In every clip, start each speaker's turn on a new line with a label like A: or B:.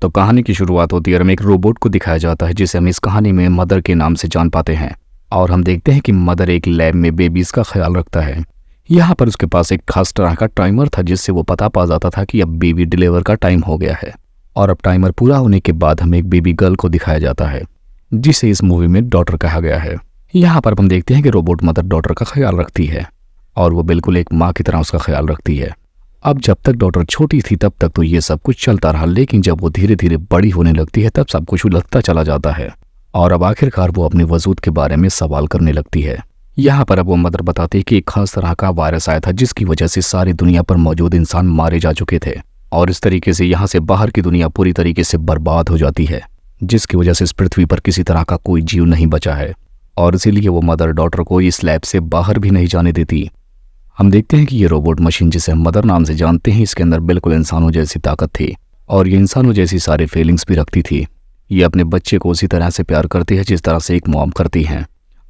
A: तो कहानी की शुरुआत होती है और हमें एक रोबोट को दिखाया जाता है जिसे हम इस कहानी में मदर के नाम से जान पाते हैं। और हम देखते हैं कि मदर एक लैब में बेबीज का ख्याल रखता है। यहाँ पर उसके पास एक खास तरह का टाइमर था जिससे वो पता पा जाता था कि अब बेबी डिलीवर का टाइम हो गया है। और अब टाइमर पूरा होने के बाद हमें एक बेबी गर्ल को दिखाया जाता है जिसे इस मूवी में डॉटर कहा गया है। यहाँ पर हम देखते हैं कि रोबोट मदर डॉटर का ख्याल रखती है और वो बिल्कुल एक माँ की तरह उसका ख्याल रखती है। अब जब तक डॉटर छोटी थी तब तक तो ये सब कुछ चलता रहा, लेकिन जब वो धीरे धीरे बड़ी होने लगती है तब सब कुछ उलझता चला जाता है और अब आखिरकार वो अपने वजूद के बारे में सवाल करने लगती है। यहाँ पर अब वो मदर बताती है कि एक खास तरह का वायरस आया था जिसकी वजह से सारी दुनिया पर मौजूद इंसान मारे जा चुके थे और इस तरीके से यहाँ से बाहर की दुनिया पूरी तरीके से बर्बाद हो जाती है, जिसकी वजह से इस पृथ्वी पर किसी तरह का कोई जीव नहीं बचा है और इसीलिए वो मदर डॉटर को इस लैब से बाहर भी नहीं जाने देती। हम देखते हैं कि ये रोबोट मशीन जिसे हम मदर नाम से जानते हैं, इसके अंदर बिल्कुल इंसानों जैसी ताकत थी और ये इंसानों जैसी सारी फीलिंग्स भी रखती थी। ये अपने बच्चे को उसी तरह से प्यार करती है जिस तरह से एक मॉम करती है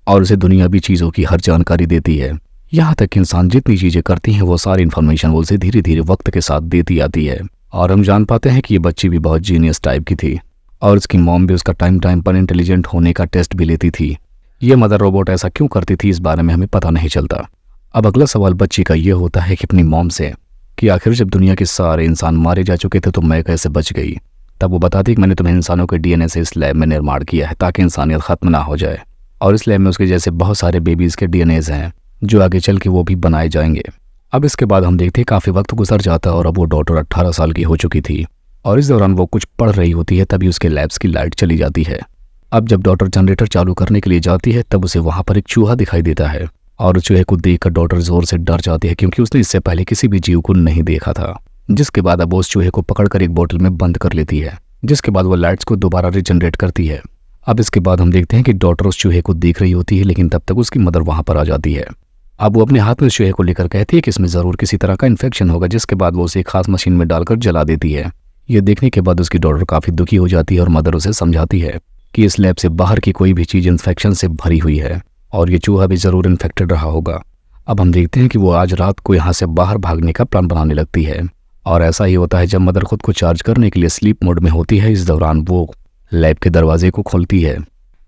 A: और उसे दुनियावी चीज़ों की हर जानकारी देती है। यहाँ तक कि इंसान जितनी चीज़ें करती हैं वो सारी इन्फॉर्मेशन वो उसे धीरे धीरे वक्त के साथ देती आती है और हम जान पाते हैं कि ये बच्ची भी बहुत जीनियस टाइप की थी और उसकी मॉम भी उसका टाइम टाइम पर इंटेलिजेंट होने का टेस्ट भी लेती थी। ये मदर रोबोट ऐसा क्यों करती थी इस बारे में हमें पता नहीं चलता। अब अगला सवाल बच्ची का ये होता है कि अपनी मॉम से कि आखिर जब दुनिया के सारे इंसान मारे जा चुके थे तो मैं कैसे बच गई। तब वो बताती कि मैंने तुम्हें इंसानों के डीएनए से इस लैब में निर्माण किया है ताकि इंसानियत खत्म ना हो जाए और इस लैब में उसके जैसे बहुत सारे बेबीज़ के डीएनएज हैं जो आगे चल के वो भी बनाए जाएंगे। अब इसके बाद हम देखते हैं काफ़ी वक्त गुजर जाता है और अब वो डॉटर 18 साल की हो चुकी थी और इस दौरान वो कुछ पढ़ रही होती है, तभी उसके लैब्स की लाइट चली जाती है। अब जब डॉटर जनरेटर चालू करने के लिए जाती है तब उसे वहाँ पर एक चूहा दिखाई देता है और चूहे को देखकर डॉटर जोर से डर जाती है क्योंकि उसने इससे पहले किसी भी जीव को नहीं देखा था। जिसके बाद अब वो उस चूहे को पकड़कर एक बोतल में बंद कर लेती है, जिसके बाद वो लाइट्स को दोबारा रिजनरेट करती है। अब इसके बाद हम देखते हैं कि डॉटर उस चूहे को देख रही होती है, लेकिन तब तक उसकी मदर वहां पर आ जाती है। अब वो अपने हाथ में उस चूहे को लेकर कहती है कि इसमें जरूर किसी तरह का इन्फेक्शन होगा, जिसके बाद वो उसे एक खास मशीन में डालकर जला देती है। ये देखने के बाद उसकी डॉटर काफी दुखी हो जाती है और मदर उसे समझाती है कि इस लैब से बाहर की कोई भी चीज इन्फेक्शन से भरी हुई है और ये चूहा भी जरूर इन्फेक्टेड रहा होगा। अब हम देखते हैं कि वो आज रात को यहाँ से बाहर भागने का प्लान बनाने लगती है और ऐसा ही होता है जब मदर खुद को चार्ज करने के लिए स्लीप मोड में होती है। इस दौरान वो लैब के दरवाजे को खोलती है।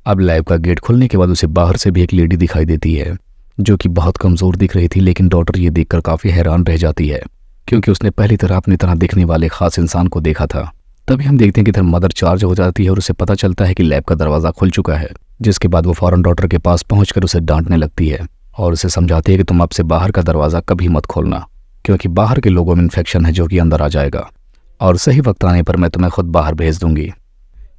A: अब लैब का गेट खुलने के बाद उसे बाहर से भी एक लेडी दिखाई देती है जो कि बहुत कमजोर दिख रही थी, लेकिन डॉटर ये देखकर काफी हैरान रह जाती है क्योंकि उसने पहली तरह अपनी तरह दिखने वाले खास इंसान को देखा था। तभी हम देखते हैं कि इधर मदर चार्ज हो जाती है और उसे पता चलता है कि लैब का दरवाजा खुल चुका है, जिसके बाद वो फौरन डॉटर के पास पहुंचकर उसे डांटने लगती है और उसे समझाती है कि तुम अब से बाहर का दरवाजा कभी मत खोलना क्योंकि बाहर के लोगों में इन्फेक्शन है जो कि अंदर आ जाएगा और सही वक्त आने पर मैं तुम्हें खुद बाहर भेज दूंगी।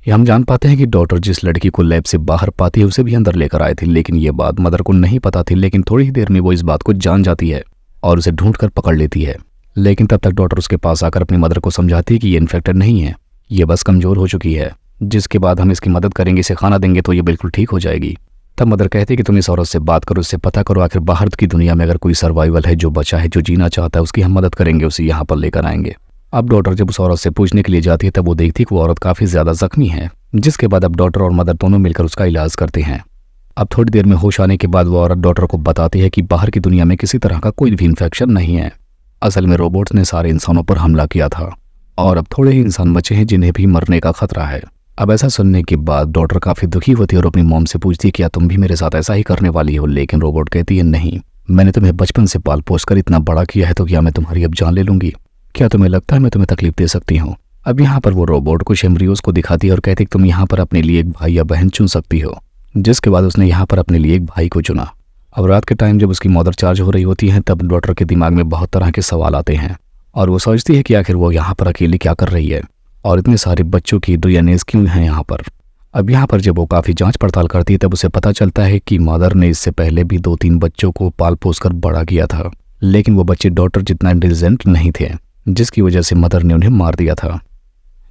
A: ये हम जान पाते हैं कि डॉटर जिस लड़की को लैब से बाहर पाती है उसे भी अंदर लेकर आए थे, लेकिन ये बात मदर को नहीं पता थी। लेकिन थोड़ी ही देर में वो इस बात को जान जाती है और उसे ढूंढ कर पकड़ लेती है, लेकिन तब तक डॉटर उसके पास आकर अपनी मदर को समझाती है कि ये इन्फेक्टेड नहीं है, ये बस कमजोर हो चुकी है, जिसके बाद हम इसकी मदद करेंगे, इसे खाना देंगे तो ये बिल्कुल ठीक हो जाएगी। तब मदर कहती है कि तुम इस औरत से बात करो, उससे पता करो आखिर बाहर की दुनिया में अगर कोई सर्वाइवल है, जो बचा है, जो जीना चाहता है, उसकी हम मदद करेंगे, उसे यहाँ पर लेकर आएंगे। अब डॉटर जब उस औरत से पूछने के लिए जाती है तब वो देखती है कि वो औरत काफी ज्यादा जख्मी है, जिसके बाद अब डॉटर और मदर दोनों मिलकर उसका इलाज करते हैं। अब थोड़ी देर में होश आने के बाद वो औरत डॉटर को बताती है कि बाहर की दुनिया में किसी तरह का कोई भी इन्फेक्शन नहीं है, असल में रोबोट्स ने सारे इंसानों पर हमला किया था और अब थोड़े ही इंसान बचे हैं जिन्हें भी मरने का खतरा है। अब ऐसा सुनने के बाद डॉटर काफी दुखी होती है और अपनी मॉम से पूछती है क्या तुम भी मेरे साथ ऐसा ही करने वाली हो, लेकिन रोबोट कहती है नहीं, मैंने तुम्हें बचपन से पाल पोस कर इतना बड़ा किया है तो क्या मैं तुम्हारी अब जान ले लूंगी? क्या तुम्हें लगता है मैं तुम्हें तकलीफ दे सकती हूँ? अब यहाँ पर वो रोबोट कुछ एम्ब्रियोज को दिखाती है और कहती है तुम यहाँ पर अपने लिए एक भाई या बहन चुन सकती हो, जिसके बाद उसने यहाँ पर अपने लिए एक भाई को चुना। अब रात के टाइम जब उसकी मदर चार्ज हो रही होती है तब डॉटर के दिमाग में बहुत तरह के सवाल आते हैं और वो सोचती है कि आखिर वो यहाँ पर अकेली क्या कर रही है और इतने सारे बच्चों की डीएनएज क्यों हैं यहाँ पर। अब यहाँ पर जब वो काफ़ी जांच पड़ताल करती है तब उसे पता चलता है कि मदर ने इससे पहले भी 2-3 बच्चों को पाल पोस कर बड़ा किया था, लेकिन वो बच्चे डॉटर जितना इंटेलिजेंट नहीं थे, जिसकी वजह से मदर ने उन्हें मार दिया था।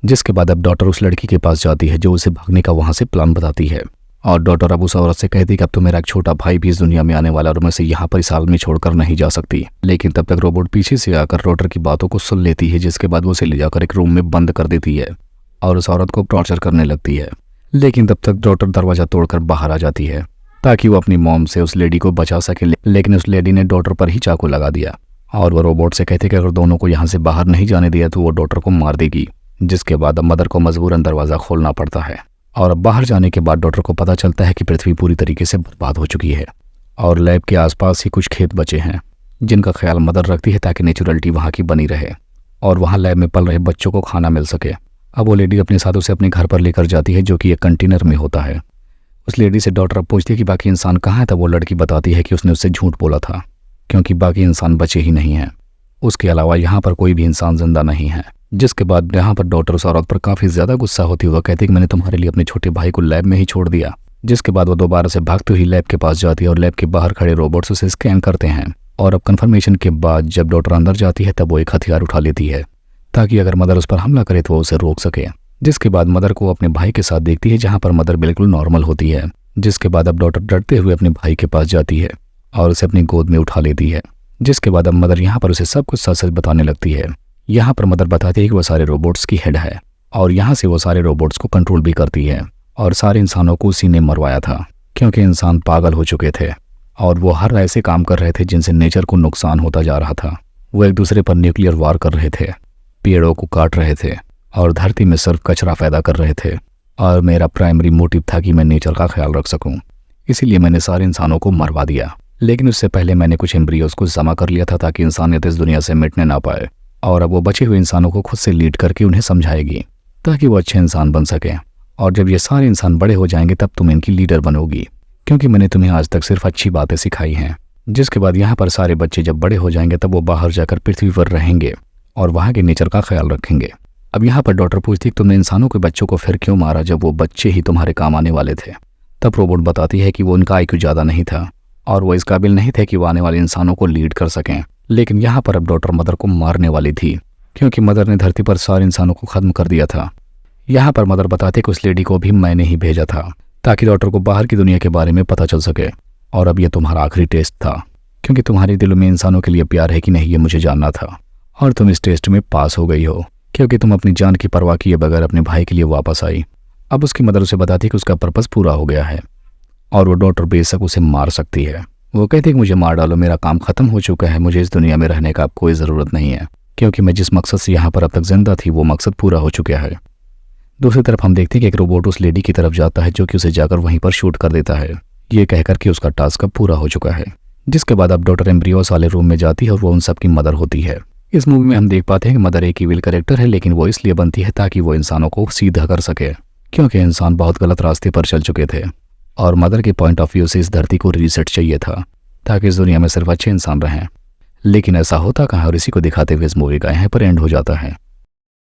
A: जिसके बाद अब डॉटर उस लड़की के पास जाती है जो उसे भागने का वहाँ से प्लान बताती है और डॉटर अब उस औरत से कहती है कि अब तो मेरा एक छोटा भाई भी इस दुनिया में आने वाला और मैं उसे यहाँ पर इस हाल में छोड़कर नहीं जा सकती। लेकिन तब तक रोबोट पीछे से आकर डॉटर की बातों को सुन लेती है, जिसके बाद वो उसे ले जाकर एक रूम में बंद कर देती है और उस औरत को टॉर्चर करने लगती है। लेकिन तब तक डॉटर दरवाजा तोड़कर बाहर आ जाती है ताकि वो अपनी मॉम से उस लेडी को बचा सके, लेकिन उस लेडी ने डॉटर पर ही चाकू लगा दिया और वो रोबोट से कहते कि अगर दोनों को यहाँ से बाहर नहीं जाने दिया तो वो डॉटर को मार देगी। जिसके बाद अब मदर को मजबूरन दरवाज़ा खोलना पड़ता है। और अब बाहर जाने के बाद डॉक्टर को पता चलता है कि पृथ्वी पूरी तरीके से बर्बाद हो चुकी है और लैब के आसपास ही कुछ खेत बचे हैं जिनका ख्याल मदर रखती है ताकि नेचुरलिटी वहाँ की बनी रहे और वहाँ लैब में पल रहे बच्चों को खाना मिल सके। अब वो लेडी अपने साथ उसे अपने घर पर लेकर जाती है जो कि एक कंटेनर में होता है। उस लेडी से डॉक्टर अब पूछती है कि बाकी इंसान कहाँ है, तब वो लड़की बताती है कि उसने उससे झूठ बोला था क्योंकि बाकी इंसान बचे ही नहीं हैं। उसके अलावा यहाँ पर कोई भी इंसान जिंदा नहीं है। जिसके बाद यहाँ पर डॉक्टर उस औरत पर काफ़ी ज़्यादा गुस्सा होती हुआ कहती है कि मैंने तुम्हारे लिए अपने छोटे भाई को लैब में ही छोड़ दिया। जिसके बाद वो दोबारा से भागते हुए लैब के पास जाती है और लैब के बाहर खड़े रोबोट्स उसे स्कैन करते हैं। और अब कन्फर्मेशन के बाद जब डॉक्टर अंदर जाती है तब वो एक हथियार उठा लेती है ताकि अगर मदर उस पर हमला करे तो वो उसे रोक सके। जिसके बाद मदर को अपने भाई के साथ देखती है जहाँ पर मदर बिल्कुल नॉर्मल होती है। जिसके बाद अब डॉक्टर डरते हुए अपने भाई के पास जाती है और उसे अपनी गोद में उठा लेती है। जिसके बाद अब मदर यहाँ पर उसे सब कुछ सच सच बताने लगती है। यहाँ पर मदर बताती है कि वो सारे रोबोट्स की हेड है और यहाँ से वो सारे रोबोट्स को कंट्रोल भी करती है और सारे इंसानों को उसी ने मरवाया था क्योंकि इंसान पागल हो चुके थे और वो हर ऐसे काम कर रहे थे जिनसे नेचर को नुकसान होता जा रहा था। वो एक दूसरे पर न्यूक्लियर वार कर रहे थे, पेड़ों को काट रहे थे और धरती में सिर्फ कचरा पैदा कर रहे थे। और मेरा प्राइमरी मोटिव था कि मैं नेचर का ख्याल रख सकूं, इसीलिए मैंने सारे इंसानों को मरवा दिया। लेकिन उससे पहले मैंने कुछ एम्ब्रियोज को जमा कर लिया था ताकि इंसानियत इस दुनिया से मिटने ना पाए। और अब वो बचे हुए इंसानों को खुद से लीड करके उन्हें समझाएगी ताकि वो अच्छे इंसान बन सके। और जब ये सारे इंसान बड़े हो जाएंगे तब तुम इनकी लीडर बनोगी क्योंकि मैंने तुम्हें आज तक सिर्फ अच्छी बातें सिखाई हैं। जिसके बाद यहाँ पर सारे बच्चे जब बड़े हो जाएंगे तब वो बाहर जाकर पृथ्वी पर रहेंगे और वहाँ के नेचर का ख्याल रखेंगे। अब यहाँ पर डॉक्टर पूछती है तुमने इंसानों के बच्चों को फिर क्यों मारा जब वो बच्चे ही तुम्हारे काम आने वाले थे। तब रोबोट बताती है कि वो उनका IQ ज़्यादा नहीं था और वो इस काबिल नहीं थे कि वो आने वाले इंसानों को लीड कर सकें। लेकिन यहाँ पर अब डॉक्टर मदर को मारने वाली थी क्योंकि मदर ने धरती पर सारे इंसानों को ख़त्म कर दिया था। यहाँ पर मदर बताते कि उस लेडी को भी मैंने ही भेजा था ताकि डॉक्टर को बाहर की दुनिया के बारे में पता चल सके। और अब ये तुम्हारा आखिरी टेस्ट था क्योंकि तुम्हारे दिलों में इंसानों के लिए प्यार है कि नहीं ये मुझे जानना था। और तुम इस टेस्ट में पास हो गई हो क्योंकि तुम अपनी जान की परवाह किए बगैर अपने भाई के लिए वापस आई। अब उसकी मदर उसे बताती कि उसका पर्पस पूरा हो गया है और वो डॉक्टर बेशक उसे मार सकती है। वो कहती है कि मुझे मार डालो, मेरा काम खत्म हो चुका है, मुझे इस दुनिया में रहने का अब कोई ज़रूरत नहीं है क्योंकि मैं जिस मकसद से यहाँ पर अब तक जिंदा थी वो मकसद पूरा हो चुका है। दूसरी तरफ हम देखते हैं कि एक रोबोट उस लेडी की तरफ जाता है जो कि उसे जाकर वहीं पर शूट कर देता है, ये कहकर कि उसका टास्क अब पूरा हो चुका है। जिसके बाद अब डॉक्टर एम्ब्रियोस वाले रूम में जाती है और वो उन सब की मदर होती है। इस मूवी में हम देख पाते हैं कि मदर एक इविल कैरेक्टर है लेकिन वो इसलिए बनती है ताकि वो इंसानों को सीधा कर सके क्योंकि इंसान बहुत गलत रास्ते पर चल चुके थे और मदर के पॉइंट ऑफ व्यू से इस धरती को रीसेट चाहिए था ताकि इस दुनिया में सिर्फ अच्छे इंसान रहें। लेकिन ऐसा होता कहाँ और इसी को दिखाते हुए इस मूवी का यहाँ पर एंड हो जाता है।